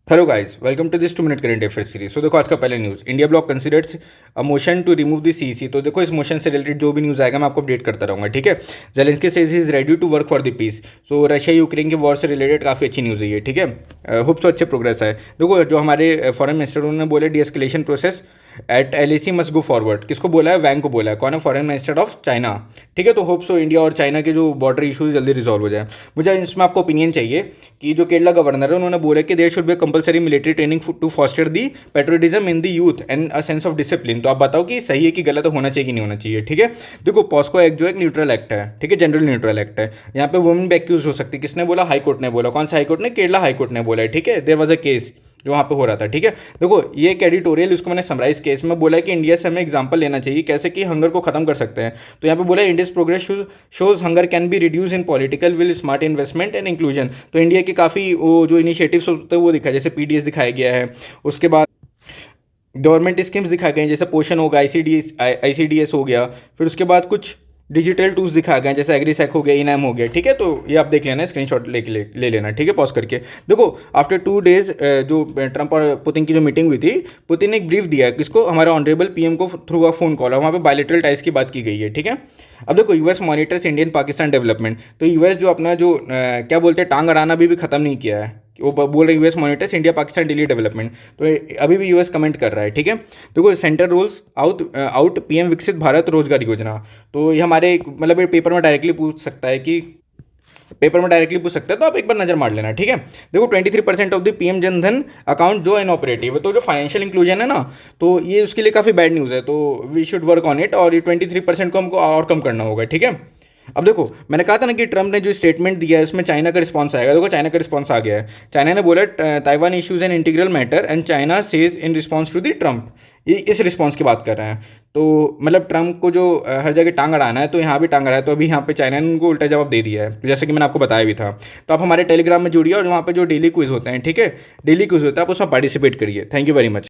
Hello guys, welcome to this 2 minute current affair series. So देखो आज का पहले news, India bloc considers a motion to remove the CEC. तो देखो इस मोशन से रिलेटेड जो भी न्यूज़ आएगा मैं आपको अपडेट करता रहूँगा, ठीक है। Zelensky says he is ready to work for the peace. So Russia Ukraine के वॉर से रिलेटेड काफ़ी अच्छी न्यूज़ है ये, ठीक है। होप सो अच्छे प्रोग्रेस है। देखो जो हमारे फॉरेन मिनिस्टर उन्होंने बोले D escalation process at LAC must go forward. किसको बोला है? वैंग को बोला है। कौन है? फॉरेन मिनिस्टर ऑफ चाइना, ठीक है। तो होप सो इंडिया और चाइना के जो बॉर्डर इशूज जल्दी रिजॉल्व हो जाए। मुझे इसमें आपको ओपिनियन चाहिए कि जो केरला गवर्नर है उन्होंने बोला कि there should be compulsory military training to foster the patriotism in the youth and a sense of discipline. तो आप बताओ कि सही है कि गलत, होना चाहिए कि नहीं होना चाहिए, ठीक है। देखो पॉस्को एक्ट जो है एक न्यूट्रल एक्ट है, ठीक है, जनरल न्यूट्रल एक्ट है। यहाँ पे वुमेन भी एक्यूज हो सकती है। किसने बोला? हाई कोर्ट ने बोला। कौन सा हाई कोर्ट ने? केरला हाई कोर्ट ने बोला है, ठीक है। देयर वाज अ केस जो वहाँ पे हो रहा था, ठीक है। देखो ये एक एडिटोरियल इसको मैंने समराइज केस में बोला है कि इंडिया से हमें एग्जांपल लेना चाहिए कैसे कि हंगर को खत्म कर सकते हैं। तो यहाँ पे बोला है India's progress shows hunger can be reduce in political will, smart investment and inclusion. तो इंडिया की काफ़ी वो जो इनिशिएटिव्स होते हैं वो दिखा, जैसे पीडीएस दिखाया गया है। उसके बाद गवर्नमेंट स्कीम्स दिखाए गए हैं, जैसे पोषण होगा, आईसीडीएस हो गया। फिर उसके बाद कुछ डिजिटल टूल्स दिखाए गए हैं, जैसे एग्रीसेक हो गया, इनैम हो गया, ठीक है। तो ये आप देख लेना, स्क्रीनशॉट ले लेना, ठीक है, पॉज करके। देखो आफ्टर 2 डेज जो ट्रंप और पुतिन की जो मीटिंग हुई थी, पुतिन ने एक ब्रीफ दिया है किसको? हमारे ऑनरेबल पीएम को थ्रू अ फोन कॉल, और वहाँ पे बायलैटरल टाइज की बात की गई है, ठीक है। अब देखो US monitors Indian Pakistan development. तो यूएस जो अपना जो क्या बोलते हैं, टांग अड़ाना भी ख़त्म नहीं किया है। वो बोल रहे US monitors India Pakistan daily development. तो अभी भी यूएस कमेंट कर रहा है, ठीक है। देखो सेंटर रोल्स आउट पीएम विकसित भारत रोजगार योजना। तो ये हमारे मतलब ये पेपर में डायरेक्टली पूछ सकता है कि तो आप एक बार नजर मार लेना, ठीक है। देखो 23% of the PM Jan Dhan account जो इनऑपरेटिव है, तो जो फाइनेंशियल इंक्लूजन है ना, तो ये उसके लिए काफ़ी बैड न्यूज़ है। तो we should work on it, और ये 23% को हमको और कम करना होगा, ठीक है। अब देखो मैंने कहा था ना कि ट्रम्प ने जो स्टेटमेंट दिया है उसमें चाइना का रिस्पांस आएगा। देखो चाइना का रिस्पांस आ गया है। चाइना ने बोला Taiwan issues an integral matter and China says in response to the Trump. ये इस रिस्पांस की बात कर रहे हैं। तो मतलब ट्रम्प को जो हर जगह टांग अड़ाना है, तो यहाँ भी टांग अड़ा है। तो अभी यहाँ पे चाइना ने उनको उल्टा जवाब दे दिया है, तो जैसे कि मैंने आपको बताया भी था। तो आप हमारे टेलीग्राम में जुड़िए और वहाँ पे जो डेली क्विज होते हैं, ठीक है, डेली क्विज होता है, आप उसमें पार्टिसिपेट करिए। Thank you very much.